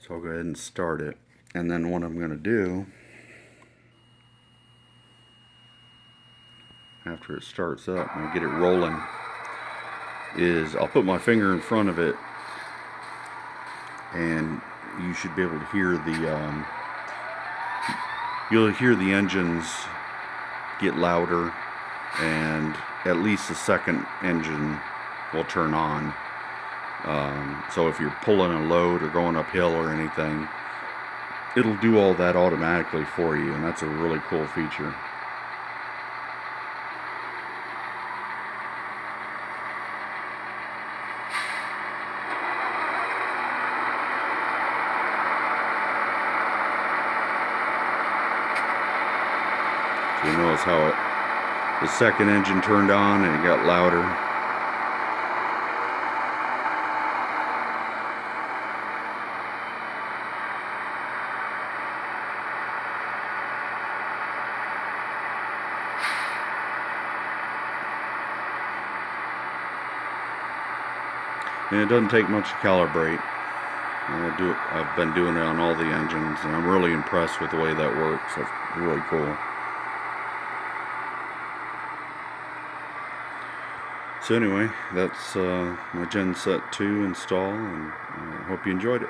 So I'll go ahead and start it. And then what I'm going to do, after it starts up and I get it rolling, is I'll put my finger in front of it, and you should be able to hear you'll hear the engines get louder, and at least the second engine will turn on. So if you're pulling a load or going uphill or anything, it'll do all that automatically for you, and that's a really cool feature. So you notice how the second engine turned on and it got louder. And it doesn't take much to calibrate. I've been doing it on all the engines, and I'm really impressed with the way that works. That's really cool. So anyway, that's my Genset 2 install, and I hope you enjoyed it.